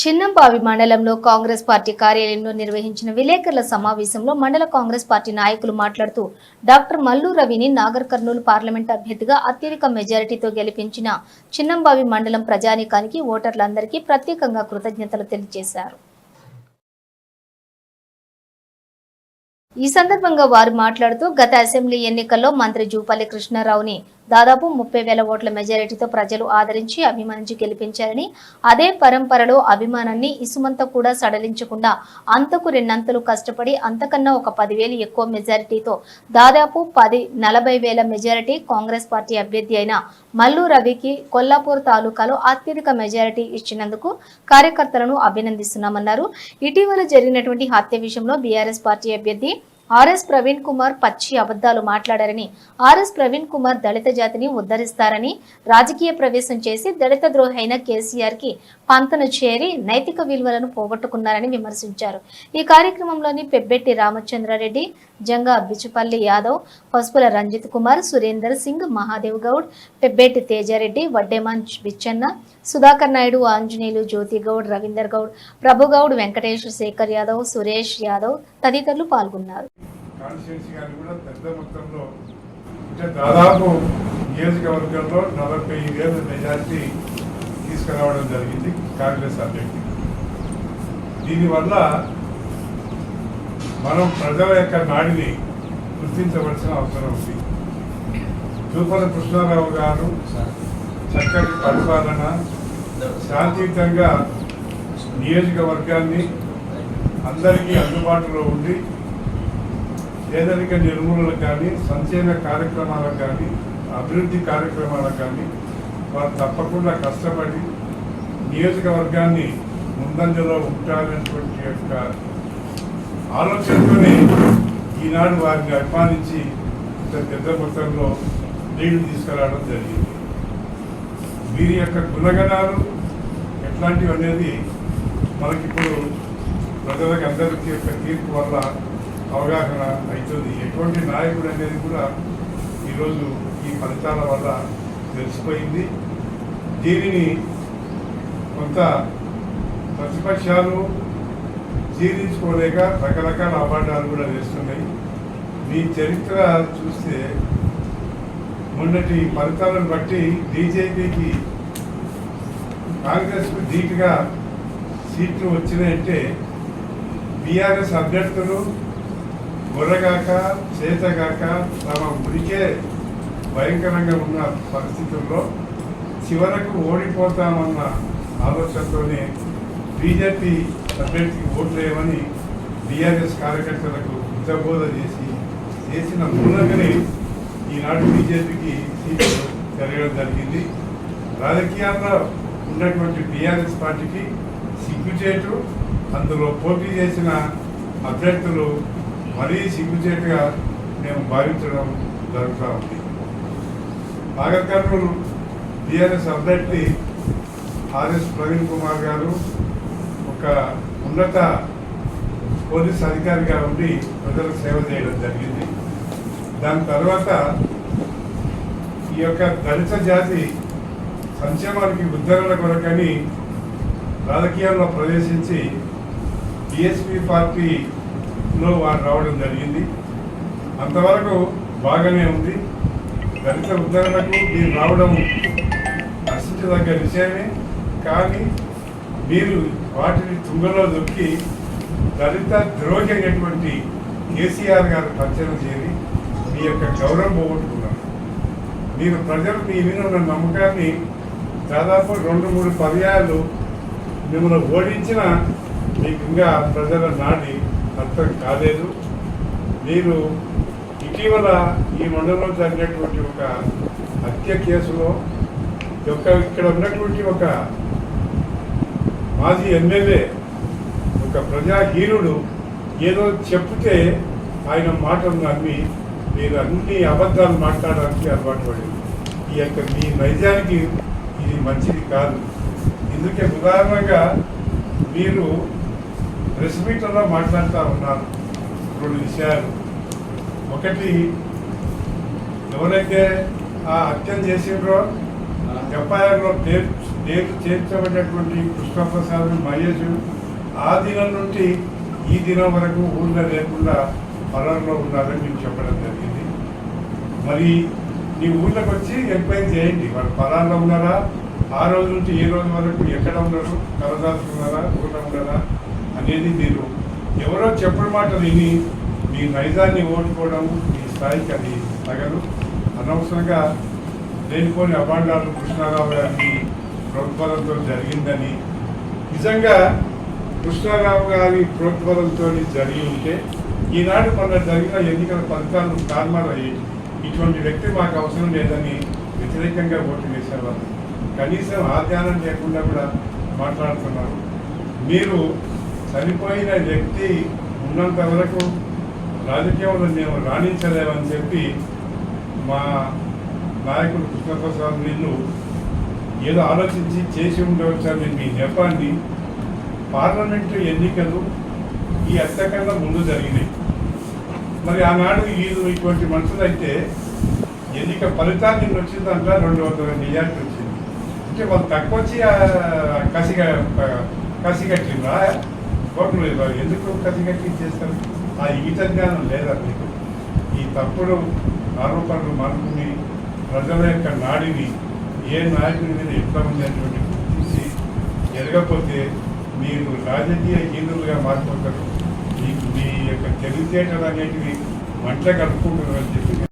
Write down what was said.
చిన్నంబావి మండలంలో కాంగ్రెస్ పార్టీ కార్యాలయంలో నిర్వహించిన విలేకరుల సమావేశంలో మండల కాంగ్రెస్ పార్టీ నాయకులు మాట్లాడుతూ డాక్టర్ మల్లు రవిని నాగర్ కర్నూలు పార్లమెంట్ అభ్యర్థిగా అత్యధిక మెజారిటీతో గెలిపించిన చిన్నంబావి మండలం ప్రజానీకానికి ఓటర్లందరికీ ప్రత్యేకంగా కృతజ్ఞతలు తెలియజేశారు. ఈ సందర్భంగా వారు మాట్లాడుతూ గత అసెంబ్లీ ఎన్నికల్లో మంత్రి జూపల్లి కృష్ణారావుని దాదాపు 30,000 ఓట్ల మెజారిటీతో ప్రజలు ఆదరించి అభిమానించి గెలిపించారని, అదే పరంపరలో అభిమానాన్ని ఇసుమంత కూడా సడలించకుండా అంతకు రెండంతలు కష్టపడి అంతకన్నా ఒక 10,000 ఎక్కువ మెజారిటీతో దాదాపు 40,000 మెజారిటీ కాంగ్రెస్ పార్టీ అభ్యర్థి అయిన మల్లు రవికి కొల్లాపూర్ తాలూకాలో అత్యధిక మెజారిటీ ఇచ్చినందుకు కార్యకర్తలను అభినందిస్తున్నామన్నారు. ఇటీవల జరిగినటువంటి హత్య విషయంలో బీఆర్ఎస్ పార్టీ అభ్యర్థి ఆర్ఎస్ ప్రవీణ్ కుమార్ పచ్చి అబద్ధాలు మాట్లాడారని, ఆర్ఎస్ ప్రవీణ్ కుమార్ దళిత జాతిని ఉద్ధరిస్తారని రాజకీయ ప్రవేశం చేసి దళిత ద్రోహి అయిన కేసీఆర్ కి పంతను చేరి నైతిక విలువలను పోగొట్టుకున్నారని విమర్శించారు. ఈ కార్యక్రమంలోని పెబ్బెట్టి రామచంద్రారెడ్డి, జంగా బిచుపల్లి యాదవ్, పసుపుల రంజిత్ కుమార్, సురేందర్ సింగ్, మహాదేవ్ గౌడ్, పెబ్బెట్టి తేజారెడ్డి, వడ్డేమాన్ బిచ్చన్న, సుధాకర్ నాయుడు, ఆంజనేయులు, జ్యోతి గౌడ్, రవీందర్ గౌడ్, ప్రభుగౌడ్, వెంకటేష్, శేఖర్ యాదవ్, సురేష్ యాదవ్ తదితరులు పాల్గొన్నారు. దాదాపు నియోజకవర్గంలో 40,000 మెజార్టీ తీసుకురావడం జరిగింది కాంగ్రెస్ అభ్యర్థి. దీనివల్ల మనం ప్రజల యొక్క నాడిని గుర్తించవలసిన అవసరం ఉంది. జూపల్లి కృష్ణారావు గారు చక్కటి పరిపాలన, శాంతియుతంగా నియోజకవర్గాన్ని అందరికీ అందుబాటులో ఉండి పేదరిక నిర్మూలనకు కానీ, సంక్షేమ కార్యక్రమాలకు కానీ, అభివృద్ధి కార్యక్రమాలకు కానీ వారు తప్పకుండా కష్టపడి నియోజకవర్గాన్ని ముందంజలో ఉంటారనేటువంటి యొక్క ఆలోచనతోనే ఈనాడు వారిని అభిమానించి ఇంత పెద్ద మొత్తంలో లీడ్లు తీసుకురావడం జరిగింది. వీరి యొక్క గుణగణాలు ఎట్లాంటివి అనేది మనకిప్పుడు ప్రజలకు అందరికీ యొక్క తీర్పు వల్ల అవగాహన అవుతుంది. ఎటువంటి నాయకుడు అనేది కూడా ఈరోజు ఈ ఫలితాల వల్ల తెలిసిపోయింది. దీనిని కొంత ప్రతిపక్షాలు జీర్ణించుకోలేక రకరకాల అవార్డాలు కూడా వేస్తున్నాయి. మీ చరిత్ర చూస్తే మొన్నటి ఫలితాలను బట్టి బీజేపీకి కాంగ్రెస్కు ధీటుగా సీట్లు వచ్చినాయంటే బీఆర్ఎస్ అభ్యర్థులు గొర్రెగాక చేతగాక తమ ఉడికే భయంకరంగా ఉన్న పరిస్థితుల్లో చివరకు ఓడిపోతామన్న ఆలోచనతోనే బీజేపీ అభ్యర్థికి ఓట్లు వేయమని బీఆర్ఎస్ కార్యకర్తలకు హితబోధ చేసిన మూలంగానే ఈనాడు బీజేపీకి సీట్లు జరగడం జరిగింది. రాజకీయాల్లో ఉన్నటువంటి బీఆర్ఎస్ పార్టీకి సిగ్గుచేటు, అందులో పోటీ చేసిన అభ్యర్థులు మరీ సిగ్గుచేటుగా మేము భావించడం జరుగుతూ ఉంది. నాగర్ కర్నూలు బీఆర్ఎస్ అభ్యర్థి ఆర్ఎస్ ప్రవీణ్ కుమార్ గారు ఒక ఉన్నత పోలీస్ అధికారిగా ఉండి ప్రజలకు సేవ చేయడం జరిగింది. దాని తర్వాత ఈ యొక్క దళిత జాతి సంక్షేమానికి ఉద్ధరణ కొరకని రాజకీయాల్లో ప్రవేశించి బీఎస్పీ పార్టీలో వారు రావడం జరిగింది. అంతవరకు బాగానే ఉంది. దళిత ఉద్ధరణకు మీరు రావడం హర్షించదగ్గ విషయమే. కానీ మీరు వాటిని తుంగలో దొక్కి దళిత ద్రోహి అయినటువంటి కేసీఆర్ గారు పరిచయం చేరి మీ యొక్క గౌరవం పోగొట్టుకున్నారు. మీరు ప్రజలు మీ మీద ఉన్న నమ్మకాన్ని దాదాపు 2-3 పర్యాయాలు మిమ్మల్ని ఓడించిన మీకు ఇంకా ప్రజల నాడి అర్థం కాలేదు. మీరు ఇటీవల ఈ మండలంలో జరిగినటువంటి ఒక హత్య కేసులో ఇక్కడ ఉన్నటువంటి ఒక మాజీ ఎమ్మెల్యే, ఒక ప్రజాహీనుడు ఏదో చెప్తే ఆయన మాటలు నమ్మి మీరు అన్ని అబద్ధాలు మాట్లాడడానికి అలవాటు పడింది. ఈ యొక్క మీ నైజానికి ఇది మంచిది కాదు. ఇందుకే ఉదాహరణగా మీరు ప్రెస్ మీట్లలో మాట్లాడుతూ ఉన్నారు 2 విషయాలు. ఒకటి, ఎవరైతే ఆ హత్య చేసిండ్రో ఎఫ్ఐఆర్లో పేరు నేను చేర్చబడినటువంటి కృష్ణప్రసాద్ మహేష్ ఆ దినం నుండి ఈ దినం వరకు ఊళ్ళో లేకుండా పరారులో ఉన్నారని మీకు చెప్పడం జరిగింది. మరి నీ ఊళ్ళోకి వచ్చి ఎంక్వైరీ చేయండి, వాళ్ళు పరారులో ఉన్నారా, ఆ రోజు నుంచి ఏ రోజు వరకు ఎక్కడ ఉన్నారు, కలదాల్చుకున్నారా, ఊళ్ళో ఉన్నారా అనేది మీరు ఎవరో చెప్పడం మాట విని మీ నైజాన్ని ఓడుకోవడం మీ స్థాయికి అది తగదు. అనవసరంగా లేనిపోని అభాండాలు కృష్ణారావు గారి ప్రోద్బలంతో జరిగిందని, నిజంగా కృష్ణారావు గారి ప్రోద్బలంతో జరిగి ఉంటే ఈనాడు మన జరిగిన ఎన్నికల ఫలితాలు తారుమారయ్యి ఇటువంటి వ్యక్తి మాకు అవసరం లేదని వ్యతిరేకంగా ఓటు వేసేవారు. కనీసం ఆ ధ్యానం లేకుండా కూడా మాట్లాడుతున్నారు. మీరు చనిపోయిన వ్యక్తి ఉన్నంత వరకు రాజకీయంలో మేము రాణించలేమని చెప్పి మా నాయకుడు కృష్ణప్రసాద్ నిన్ను ఏదో ఆలోచించి చేసి ఉండవచ్చని మీ నెపాన్ని పార్లమెంటు ఎన్నికలు ఈ అంతకన్నా ముందు జరిగినాయి. మరి ఆనాడు వీళ్ళు ఇటువంటి మనుషులు అయితే ఎన్నిక ఫలితాన్ని వచ్చిందంట 200 మెజార్టీ వచ్చింది. అంటే వాళ్ళు తక్కువ వచ్చి కసిగట్టిందా ఓట్లు ఎందుకు కసిగట్టి చేస్తారు? ఆ ఈత జ్ఞానం లేదా మీకు? ఈ తప్పుడు ఆరోపణలు మానుకుని ప్రజల యొక్క నాడిని ఏ నాయకుడి మీద ఎట్లా ఉంది అనేటువంటి గుర్తించి ఎరగకపోతే మీరు రాజకీయ హీనులుగా మారిపోతారు. మీ యొక్క తెలివితేటలు అనేటివి మంట కలుపుకుంటున్నారని చెప్పి